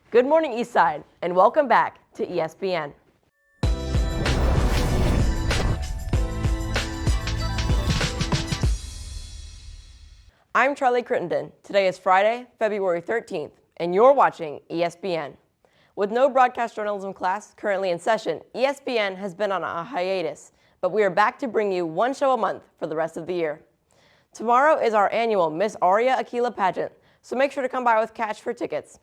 Good morning, Eastside, and welcome back to ESBN. I'm Charlie Crittenden. Today is Friday, February 13th, and you're watching ESBN. With no broadcast journalism class currently in session, ESBN has been on a hiatus, but we are back to bring you one show a month for the rest of the year. Tomorrow is our annual Miss Aria Aquila pageant, so make sure to come by with cash for tickets.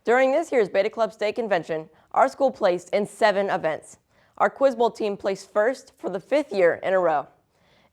During this year's Beta Club State Convention, our school placed in 7 events. Our Quiz Bowl team placed first for the 5th year in a row.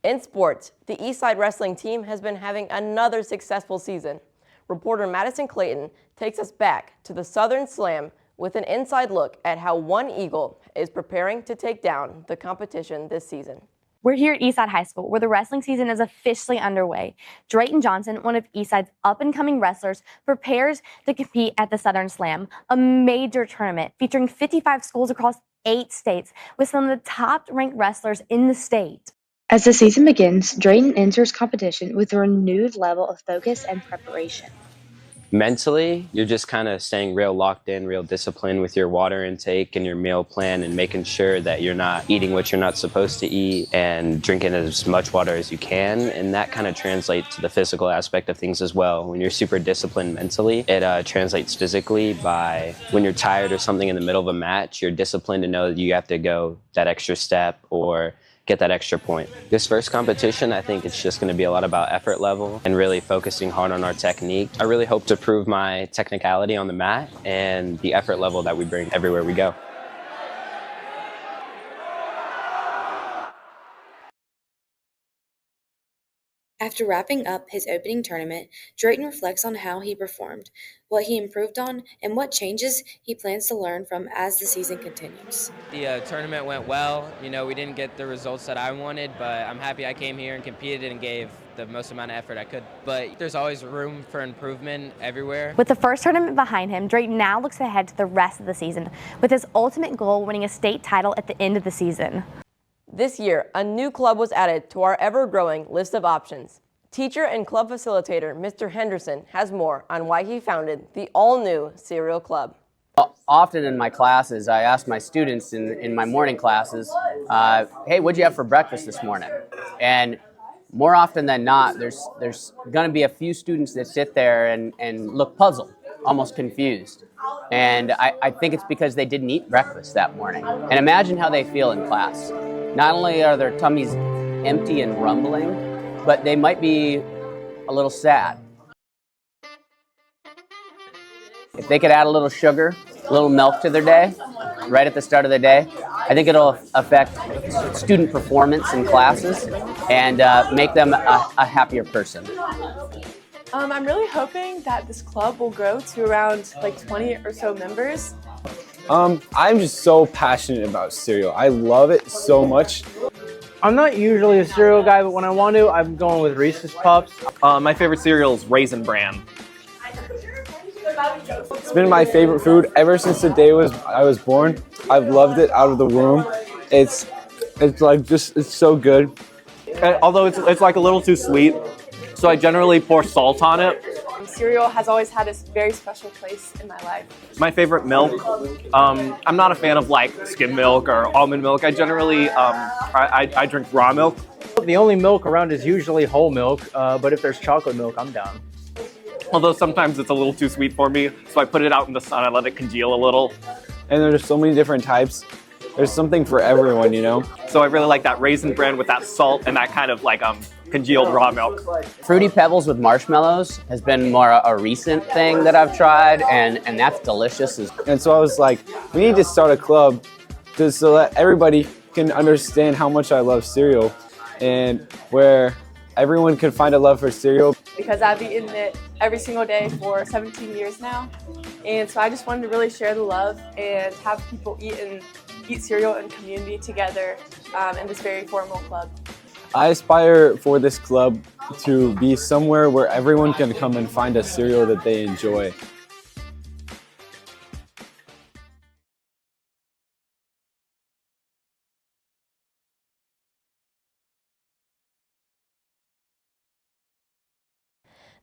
In sports, the Eastside wrestling team has been having another successful season. Reporter Madison Clayton takes us back to the Southern Slam with an inside look at how one Eagle is preparing to take down the competition this season. We're here at Eastside High School, where the wrestling season is officially underway. Drayton Johnson, one of Eastside's up-and-coming wrestlers, prepares to compete at the Southern Slam, a major tournament featuring 55 schools across 8 states with some of the top-ranked wrestlers in the state. As the season begins, Drayton enters competition with a renewed level of focus and preparation. Mentally, you're just kind of staying real locked in, real disciplined with your water intake and your meal plan and making sure that you're not eating what you're not supposed to eat and drinking as much water as you can. And that kind of translates to the physical aspect of things as well. When you're super disciplined mentally, it translates physically by when you're tired or something in the middle of a match, you're disciplined to know that you have to go that extra step or get that extra point. This first competition, I think it's just going to be a lot about effort level and really focusing hard on our technique. I really hope to prove my technicality on the mat and the effort level that we bring everywhere we go. After wrapping up his opening tournament, Drayton reflects on how he performed, what he improved on, and what changes he plans to learn from as the season continues. The tournament went well. We didn't get the results that I wanted, but I'm happy I came here and competed and gave the most amount of effort I could. But there's always room for improvement everywhere. With the first tournament behind him, Drayton now looks ahead to the rest of the season, with his ultimate goal winning a state title at the end of the season. This year, a new club was added to our ever-growing list of options. Teacher and club facilitator Mr. Henderson has more on why he founded the all-new Cereal Club. Often in my classes, I ask my students in my morning classes, hey, what'd you have for breakfast this morning? And more often than not, there's going to be a few students that sit there and look puzzled, almost confused. And I think it's because they didn't eat breakfast that morning. And imagine how they feel in class. Not only are their tummies empty and rumbling, but they might be a little sad. If they could add a little sugar, a little milk to their day, right at the start of the day, I think it'll affect student performance in classes and make them a happier person. I'm really hoping that this club will grow to around 20 or so members. I'm just so passionate about cereal. I love it so much. I'm not usually a cereal guy, but when I want to, I'm going with Reese's Puffs. My favorite cereal is Raisin Bran. It's been my favorite food ever since the day I was born. I've loved it out of the womb. It's so good. Although it's like a little too sweet, so I generally pour salt on it. Cereal has always had a very special place in my life. My favorite milk, I'm not a fan of skim milk or almond milk. I generally, I drink raw milk. The only milk around is usually whole milk, but if there's chocolate milk, I'm down. Although sometimes it's a little too sweet for me, so I put it out in the sun, I let it congeal a little. And there's so many different types. There's something for everyone, So I really like that Raisin Bran with that salt and that kind of congealed raw milk. Fruity Pebbles with marshmallows has been more a recent thing that I've tried, and that's delicious. And so I was like, we need to start a club so that everybody can understand how much I love cereal and where everyone can find a love for cereal. Because I've eaten it every single day for 17 years now. And so I just wanted to really share the love and have people eat cereal in community together in this very formal club. I aspire for this club to be somewhere where everyone can come and find a cereal that they enjoy.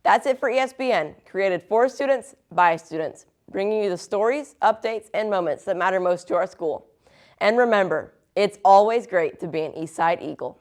That's it for ESBN, created for students by students. bringing you the stories, updates, and moments that matter most to our school. And remember, it's always great to be an Eastside Eagle.